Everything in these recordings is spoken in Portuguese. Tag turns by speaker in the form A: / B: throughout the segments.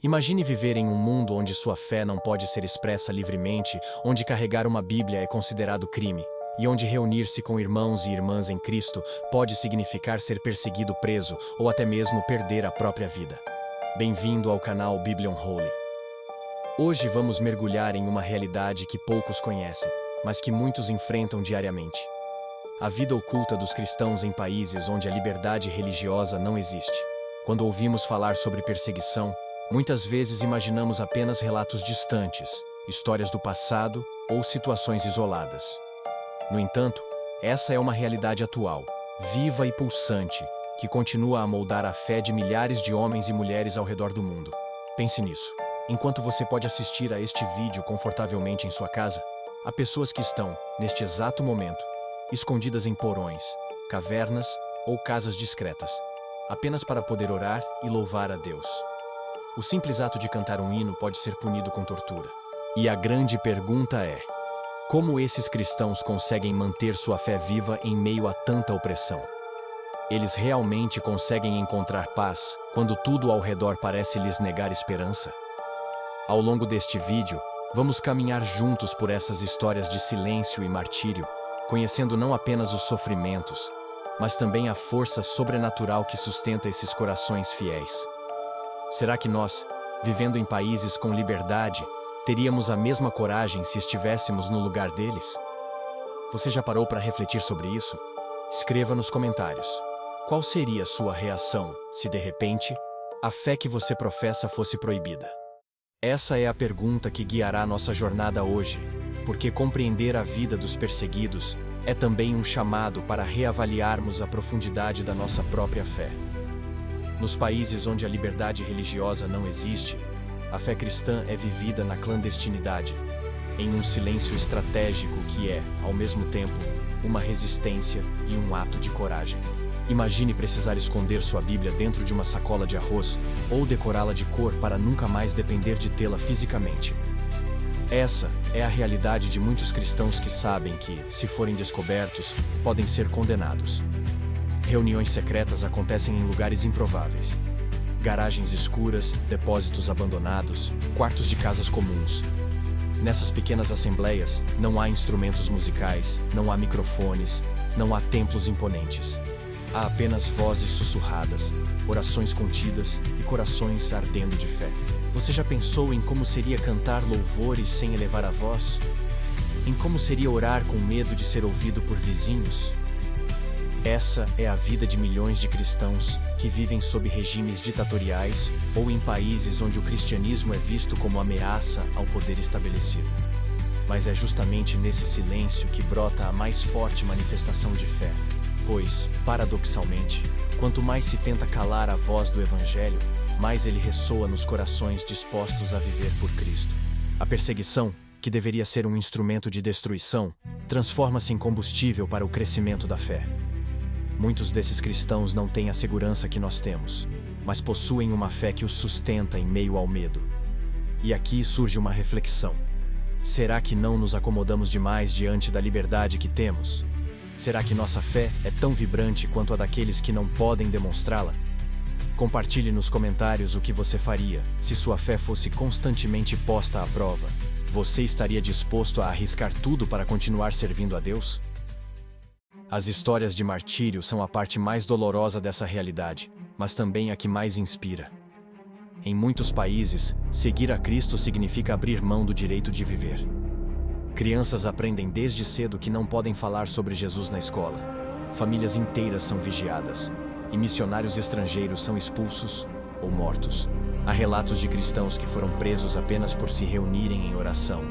A: Imagine viver em um mundo onde sua fé não pode ser expressa livremente, onde carregar uma Bíblia é considerado crime, e onde reunir-se com irmãos e irmãs em Cristo pode significar ser perseguido, preso ou até mesmo perder a própria vida. Bem-vindo ao canal Biblion Holy. Hoje vamos mergulhar em uma realidade que poucos conhecem, mas que muitos enfrentam diariamente. A vida oculta dos cristãos em países onde a liberdade religiosa não existe. Quando ouvimos falar sobre perseguição, muitas vezes imaginamos apenas relatos distantes, histórias do passado ou situações isoladas. No entanto, essa é uma realidade atual, viva e pulsante, que continua a moldar a fé de milhares de homens e mulheres ao redor do mundo. Pense nisso. Enquanto você pode assistir a este vídeo confortavelmente em sua casa, há pessoas que estão, neste exato momento, escondidas em porões, cavernas ou casas discretas, apenas para poder orar e louvar a Deus. O simples ato de cantar um hino pode ser punido com tortura. E a grande pergunta é: como esses cristãos conseguem manter sua fé viva em meio a tanta opressão? Eles realmente conseguem encontrar paz quando tudo ao redor parece lhes negar esperança? Ao longo deste vídeo, vamos caminhar juntos por essas histórias de silêncio e martírio, conhecendo não apenas os sofrimentos, mas também a força sobrenatural que sustenta esses corações fiéis. Será que nós, vivendo em países com liberdade, teríamos a mesma coragem se estivéssemos no lugar deles? Você já parou para refletir sobre isso? Escreva nos comentários. Qual seria a sua reação se, de repente, a fé que você professa fosse proibida? Essa é a pergunta que guiará nossa jornada hoje, porque compreender a vida dos perseguidos é também um chamado para reavaliarmos a profundidade da nossa própria fé. Nos países onde a liberdade religiosa não existe, a fé cristã é vivida na clandestinidade, em um silêncio estratégico que é, ao mesmo tempo, uma resistência e um ato de coragem. Imagine precisar esconder sua Bíblia dentro de uma sacola de arroz ou decorá-la de cor para nunca mais depender de tê-la fisicamente. Essa é a realidade de muitos cristãos que sabem que, se forem descobertos, podem ser condenados. Reuniões secretas acontecem em lugares improváveis. Garagens escuras, depósitos abandonados, quartos de casas comuns. Nessas pequenas assembleias, não há instrumentos musicais, não há microfones, não há templos imponentes. Há apenas vozes sussurradas, orações contidas e corações ardendo de fé. Você já pensou em como seria cantar louvores sem elevar a voz? Em como seria orar com medo de ser ouvido por vizinhos? Essa é a vida de milhões de cristãos que vivem sob regimes ditatoriais ou em países onde o cristianismo é visto como ameaça ao poder estabelecido. Mas é justamente nesse silêncio que brota a mais forte manifestação de fé. Pois, paradoxalmente, quanto mais se tenta calar a voz do Evangelho, mais ele ressoa nos corações dispostos a viver por Cristo. A perseguição, que deveria ser um instrumento de destruição, transforma-se em combustível para o crescimento da fé. Muitos desses cristãos não têm a segurança que nós temos, mas possuem uma fé que os sustenta em meio ao medo. E aqui surge uma reflexão. Será que não nos acomodamos demais diante da liberdade que temos? Será que nossa fé é tão vibrante quanto a daqueles que não podem demonstrá-la? Compartilhe nos comentários o que você faria se sua fé fosse constantemente posta à prova. Você estaria disposto a arriscar tudo para continuar servindo a Deus? As histórias de martírio são a parte mais dolorosa dessa realidade, mas também a que mais inspira. Em muitos países, seguir a Cristo significa abrir mão do direito de viver. Crianças aprendem desde cedo que não podem falar sobre Jesus na escola. Famílias inteiras são vigiadas, e missionários estrangeiros são expulsos ou mortos. Há relatos de cristãos que foram presos apenas por se reunirem em oração,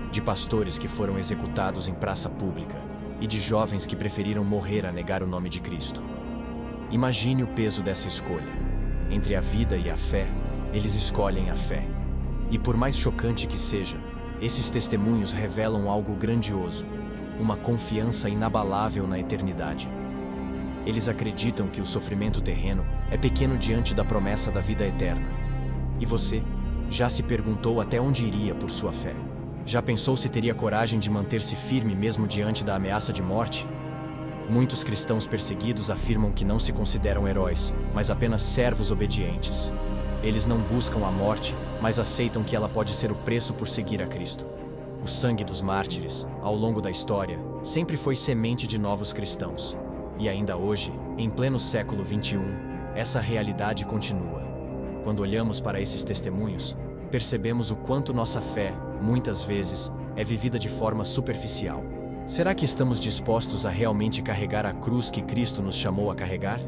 A: de pastores que foram executados em praça pública, e de jovens que preferiram morrer a negar o nome de Cristo. Imagine o peso dessa escolha. Entre a vida e a fé, eles escolhem a fé. E por mais chocante que seja, esses testemunhos revelam algo grandioso, uma confiança inabalável na eternidade. Eles acreditam que o sofrimento terreno é pequeno diante da promessa da vida eterna. E você, já se perguntou até onde iria por sua fé? Já pensou se teria coragem de manter-se firme mesmo diante da ameaça de morte? Muitos cristãos perseguidos afirmam que não se consideram heróis, mas apenas servos obedientes. Eles não buscam a morte, mas aceitam que ela pode ser o preço por seguir a Cristo. O sangue dos mártires, ao longo da história, sempre foi semente de novos cristãos. E ainda hoje, em pleno século XXI, essa realidade continua. Quando olhamos para esses testemunhos, percebemos o quanto nossa fé, muitas vezes, é vivida de forma superficial. Será que estamos dispostos a realmente carregar a cruz que Cristo nos chamou a carregar?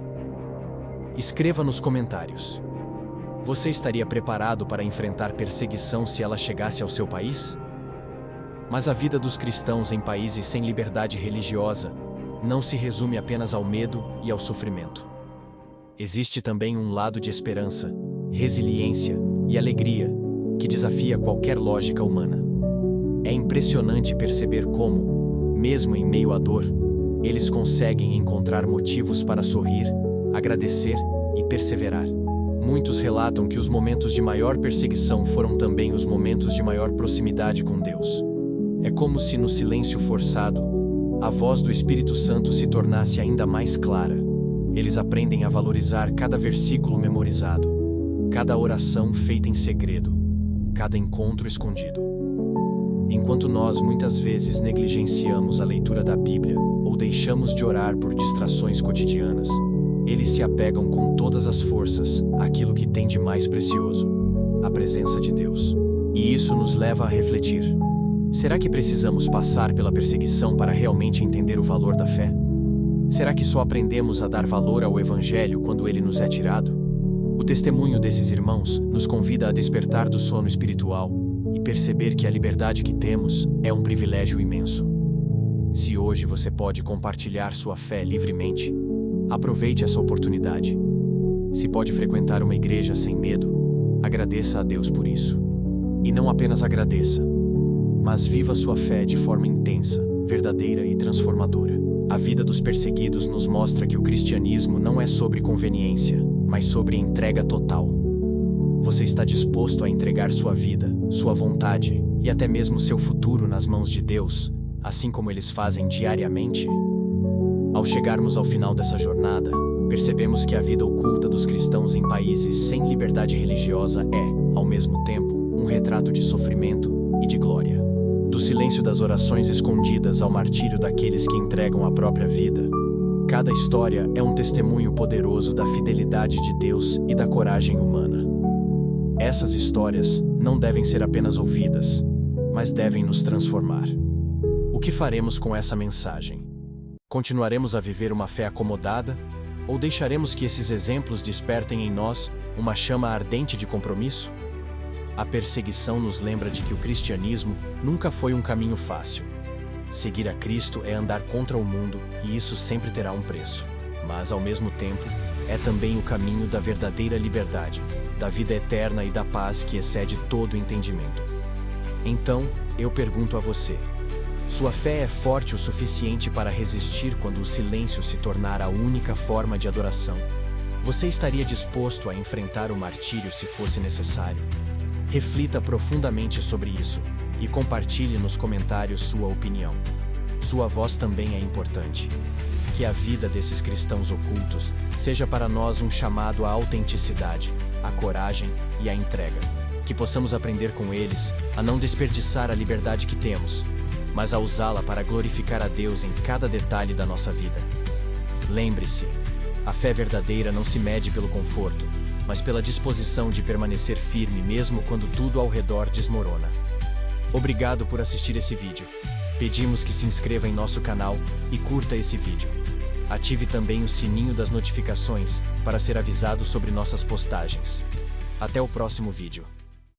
A: Escreva nos comentários. Você estaria preparado para enfrentar perseguição se ela chegasse ao seu país? Mas a vida dos cristãos em países sem liberdade religiosa não se resume apenas ao medo e ao sofrimento. Existe também um lado de esperança, resiliência e alegria que desafia qualquer lógica humana. É impressionante perceber como, mesmo em meio à dor, eles conseguem encontrar motivos para sorrir, agradecer e perseverar. Muitos relatam que os momentos de maior perseguição foram também os momentos de maior proximidade com Deus. É como se no silêncio forçado, a voz do Espírito Santo se tornasse ainda mais clara. Eles aprendem a valorizar cada versículo memorizado, cada oração feita em segredo, cada encontro escondido. Enquanto nós muitas vezes negligenciamos a leitura da Bíblia ou deixamos de orar por distrações cotidianas, eles se apegam com todas as forças àquilo que tem de mais precioso, a presença de Deus. E isso nos leva a refletir. Será que precisamos passar pela perseguição para realmente entender o valor da fé? Será que só aprendemos a dar valor ao Evangelho quando ele nos é tirado? O testemunho desses irmãos nos convida a despertar do sono espiritual e perceber que a liberdade que temos é um privilégio imenso. Se hoje você pode compartilhar sua fé livremente, aproveite essa oportunidade. Se pode frequentar uma igreja sem medo, agradeça a Deus por isso. E não apenas agradeça, mas viva sua fé de forma intensa, verdadeira e transformadora. A vida dos perseguidos nos mostra que o cristianismo não é sobre conveniência, mas sobre entrega total. Você está disposto a entregar sua vida, sua vontade e até mesmo seu futuro nas mãos de Deus, assim como eles fazem diariamente? Ao chegarmos ao final dessa jornada, percebemos que a vida oculta dos cristãos em países sem liberdade religiosa é, ao mesmo tempo, um retrato de sofrimento e de glória. Do silêncio das orações escondidas ao martírio daqueles que entregam a própria vida, cada história é um testemunho poderoso da fidelidade de Deus e da coragem humana. Essas histórias não devem ser apenas ouvidas, mas devem nos transformar. O que faremos com essa mensagem? Continuaremos a viver uma fé acomodada, ou deixaremos que esses exemplos despertem em nós uma chama ardente de compromisso? A perseguição nos lembra de que o cristianismo nunca foi um caminho fácil. Seguir a Cristo é andar contra o mundo e isso sempre terá um preço. Mas, ao mesmo tempo, é também o caminho da verdadeira liberdade, da vida eterna e da paz que excede todo entendimento. Então, eu pergunto a você: sua fé é forte o suficiente para resistir quando o silêncio se tornar a única forma de adoração? Você estaria disposto a enfrentar o martírio se fosse necessário? Reflita profundamente sobre isso e compartilhe nos comentários sua opinião. Sua voz também é importante. Que a vida desses cristãos ocultos seja para nós um chamado à autenticidade, à coragem e à entrega. Que possamos aprender com eles a não desperdiçar a liberdade que temos, mas a usá-la para glorificar a Deus em cada detalhe da nossa vida. Lembre-se, a fé verdadeira não se mede pelo conforto, mas pela disposição de permanecer firme mesmo quando tudo ao redor desmorona. Obrigado por assistir esse vídeo. Pedimos que se inscreva em nosso canal e curta esse vídeo. Ative também o sininho das notificações para ser avisado sobre nossas postagens. Até o próximo vídeo.